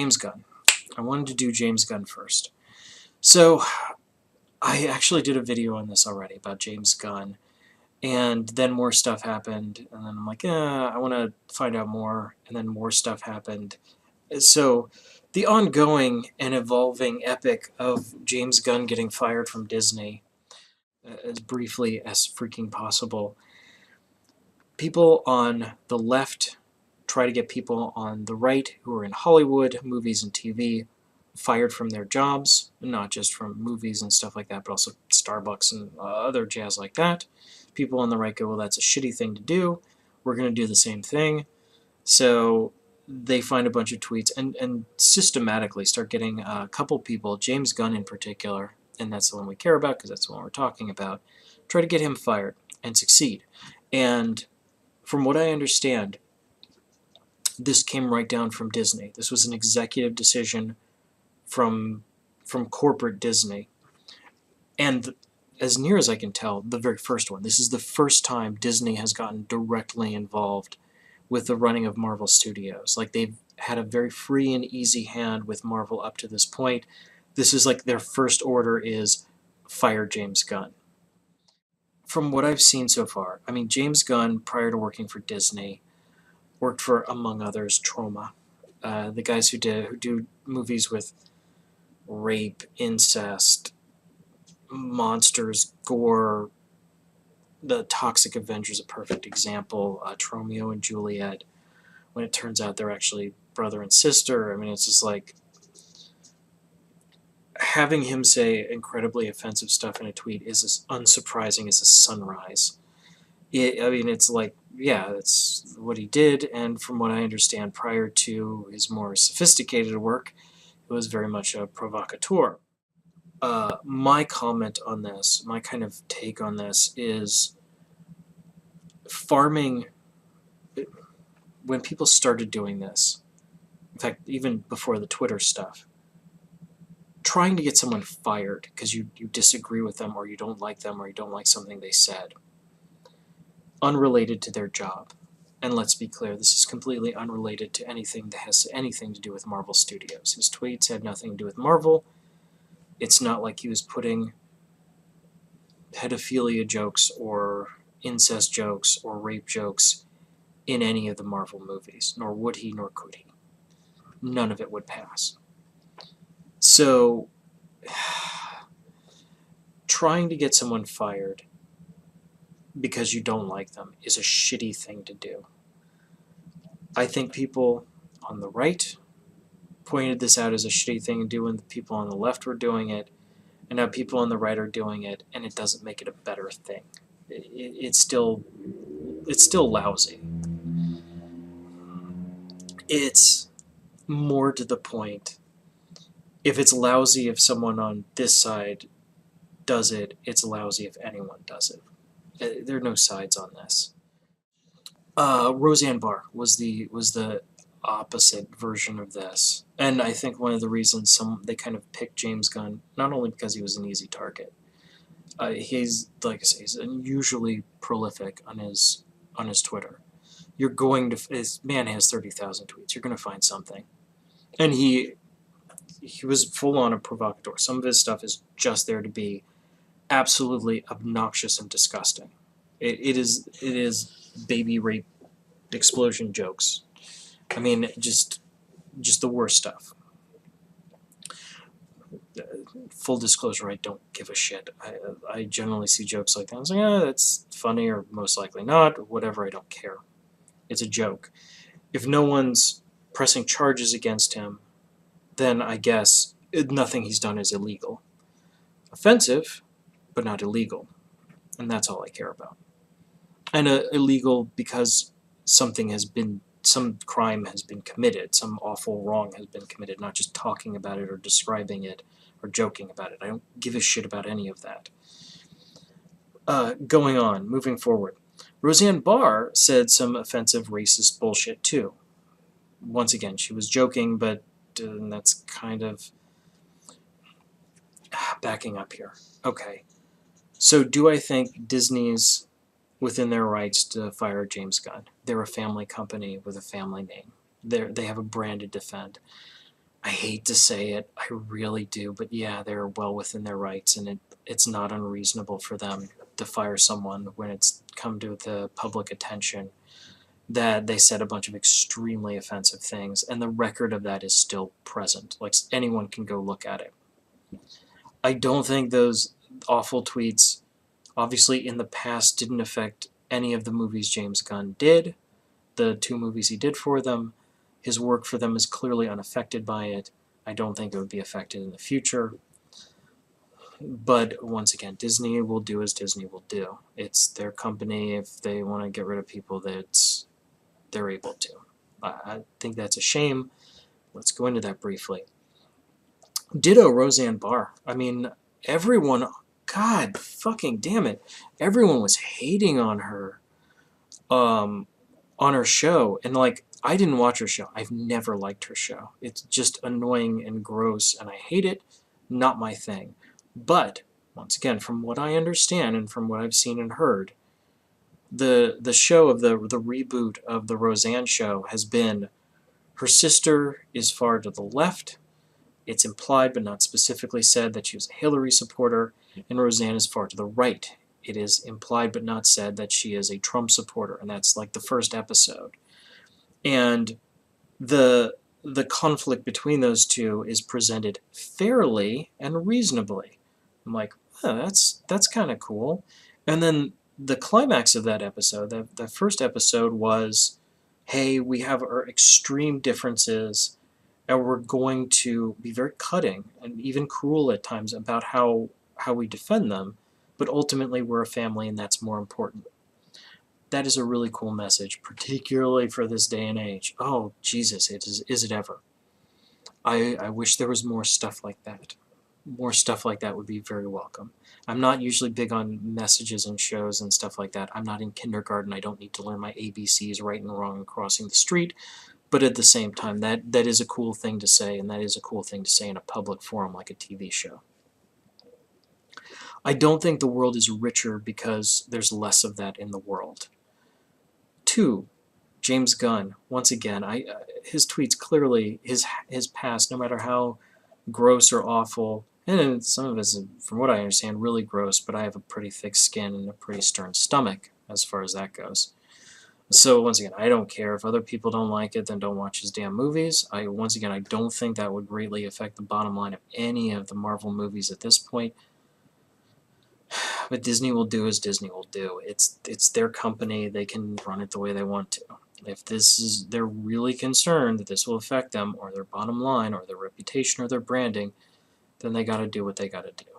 James Gunn. I wanted to do James Gunn first. So, I actually did a video on this already about James Gunn, and then more stuff happened, and then I'm like, I want to find out more, and then more stuff happened. So, the ongoing and evolving epic of James Gunn getting fired from Disney, as briefly as freaking possible. People on the left try to get people on the right who are in Hollywood, movies and TV, fired from their jobs, not just from movies and stuff like that, but also Starbucks and other jazz like that. People on the right go, well, that's a shitty thing to do. We're going to do the same thing. So they find a bunch of tweets and systematically start getting a couple people, James Gunn in particular, and that's the one we care about because that's the one we're talking about, try to get him fired and succeed. And from what I understand, this came right down from Disney. This was an executive decision from corporate Disney. And as near as I can tell, the very first one. This is the first time Disney has gotten directly involved with the running of Marvel Studios. Like, they've had a very free and easy hand with Marvel up to this point. This is like their first order is fire James Gunn. From what I've seen so far, I mean, James Gunn, prior to working for Disney, worked for, among others, Trauma. The guys who do movies with rape, incest, monsters, gore. The Toxic Avenger is a perfect example. Romeo and Juliet, when it turns out they're actually brother and sister. I mean, it's just like having him say incredibly offensive stuff in a tweet is as unsurprising as a sunrise. I mean, it's like, yeah, that's what he did, and from what I understand, prior to his more sophisticated work, it was very much a provocateur. My comment on this, my kind of take on this is farming, when people started doing this, in fact, even before the Twitter stuff, trying to get someone fired because you disagree with them or you don't like them or you don't like something they said, unrelated to their job. And let's be clear, this is completely unrelated to anything that has anything to do with Marvel Studios. His tweets had nothing to do with Marvel. It's not like he was putting pedophilia jokes or incest jokes or rape jokes in any of the Marvel movies, nor would he, nor could he. None of it would pass. So, trying to get someone fired because you don't like them is a shitty thing to do. I think people on the right pointed this out as a shitty thing to do when the people on the left were doing it, and now people on the right are doing it, and it doesn't make it a better thing. It's still lousy. It's more to the point. If it's lousy if someone on this side does it, it's lousy if anyone does it. There are no sides on this. Roseanne Barr was the opposite version of this, and I think one of the reasons they kind of picked James Gunn, not only because he was an easy target. He's, like I say, he's unusually prolific on his Twitter. You're going to, this man has 30,000 tweets. You're going to find something, and he was full on a provocateur. Some of his stuff is just there to be absolutely obnoxious and disgusting. It is baby rape explosion jokes. I mean, just the worst stuff. Full disclosure, I don't give a shit. I generally see jokes like that. I was like, that's funny, or most likely not, whatever, I don't care. It's a joke. If no one's pressing charges against him, then I guess nothing he's done is illegal. Offensive, but not illegal. And that's all I care about. And illegal because some crime has been committed, some awful wrong has been committed, not just talking about it or describing it or joking about it. I don't give a shit about any of that. Going on, moving forward. Roseanne Barr said some offensive racist bullshit too. Once again, she was joking, but that's kind of backing up here. Okay. So do I think Disney's within their rights to fire James Gunn? They're a family company with a family name. They have a brand to defend. I hate to say it, I really do, but yeah, they're well within their rights, and it's not unreasonable for them to fire someone when it's come to the public attention that they said a bunch of extremely offensive things, and the record of that is still present. Like, anyone can go look at it. I don't think those awful tweets, obviously in the past, didn't affect any of the movies James Gunn did, the 2 movies he did for them. His work for them is clearly unaffected by it. I don't think it would be affected in the future. But once again, Disney will do as Disney will do. It's their company. If they want to get rid of people, they're able to. I think that's a shame. Let's go into that briefly. Ditto Roseanne Barr. I mean, everyone, God fucking damn it, everyone was hating um, on her show, and like, I didn't watch her show. I've never liked her show. It's just annoying and gross, and I hate it. Not my thing. But once again, from what I understand and from what I've seen and heard, the show of the reboot of the Roseanne show has been her sister is far to the left. It's implied but not specifically said that she was a Hillary supporter, and Roseanne is far to the right. It is implied but not said that she is a Trump supporter, and that's like the first episode. And the the conflict between those two is presented fairly and reasonably. I'm like, oh, that's kind of cool. And then the climax of that episode, that first episode was, hey, we have our extreme differences, and we're going to be very cutting and even cruel at times about how we defend them, but ultimately we're a family, and that's more important. That is a really cool message, particularly for this day and age. Oh, Jesus, is it ever. I wish there was more stuff like that. More stuff like that would be very welcome. I'm not usually big on messages and shows and stuff like that. I'm not in kindergarten. I don't need to learn my ABCs right and wrong and crossing the street. But at the same time, that is a cool thing to say, and that is a cool thing to say in a public forum like a TV show. I don't think the world is richer because there's less of that in the world. 2, James Gunn. Once again, his tweets clearly, his past, no matter how gross or awful, and some of it is, from what I understand, really gross, but I have a pretty thick skin and a pretty stern stomach as far as that goes. So once again, I don't care. If other people don't like it, then don't watch his damn movies. Once again, I don't think that would greatly affect the bottom line of any of the Marvel movies at this point. But Disney will do as Disney will do. It's their company. They can run it the way they want to. If they're really concerned that this will affect them or their bottom line or their reputation or their branding, then they got to do what they got to do.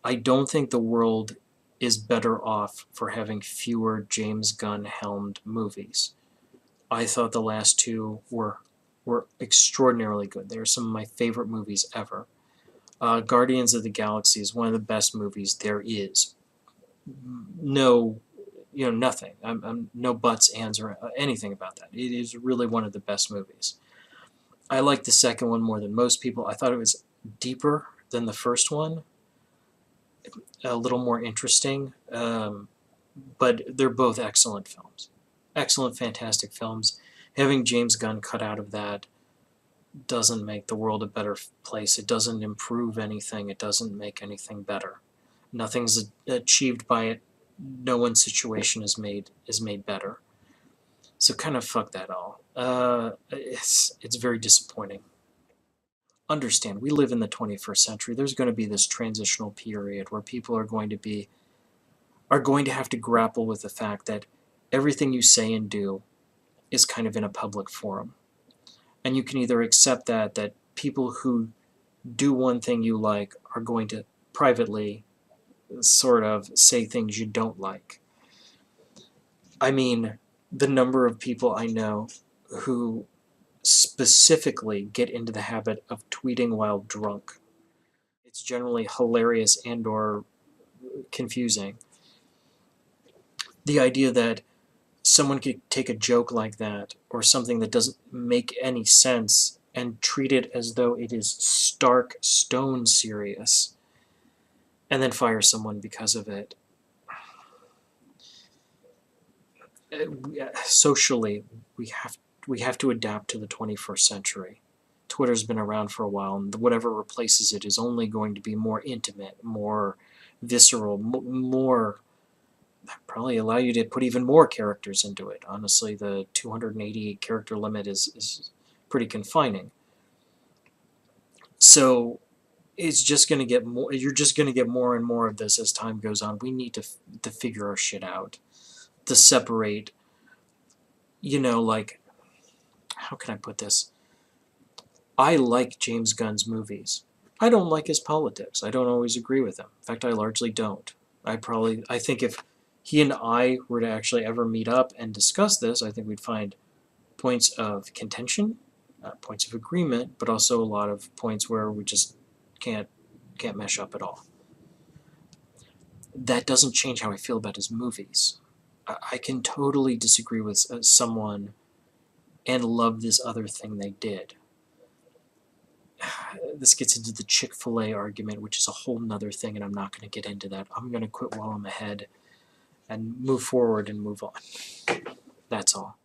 I don't think the world is better off for having fewer James Gunn helmed movies. I thought the last 2 were extraordinarily good. They are some of my favorite movies ever. Guardians of the Galaxy is one of the best movies there is. No, nothing. I'm no buts, ands, or anything about that. It is really one of the best movies. I like the second one more than most people. I thought it was deeper than the first one, a little more interesting, but they're both excellent films. Excellent, fantastic films. Having James Gunn cut out of that doesn't make the world a better place. It doesn't improve anything. It doesn't make anything better. Nothing's achieved by it. No one's situation is made better. So kind of fuck that all. It's very disappointing. Understand, we live in the 21st century. There's going to be this transitional period where people are going to have to grapple with the fact that everything you say and do is kind of in a public forum. And you can either accept that people who do one thing you like are going to privately sort of say things you don't like. I mean, the number of people I know who specifically get into the habit of tweeting while drunk. It's generally hilarious and or confusing. The idea that someone could take a joke like that or something that doesn't make any sense and treat it as though it is stark stone serious and then fire someone because of it. Socially, we have to adapt to the 21st century. Twitter's been around for a while, and whatever replaces it is only going to be more intimate, more visceral, more probably allow you to put even more characters into it. Honestly, the 280 character limit is pretty confining. So it's just going to get more. You're just going to get more and more of this as time goes on. We need to figure our shit out, to separate. You know, like, how can I put this? I like James Gunn's movies. I don't like his politics. I don't always agree with him. In fact, I largely don't. I think if he and I were to actually ever meet up and discuss this, I think we'd find points of contention, points of agreement, but also a lot of points where we just can't mesh up at all. That doesn't change how I feel about his movies. I can totally disagree with someone and love this other thing they did. This gets into the Chick-fil-A argument, which is a whole nother thing, and I'm not going to get into that. I'm going to quit while I'm ahead and move forward and move on. That's all.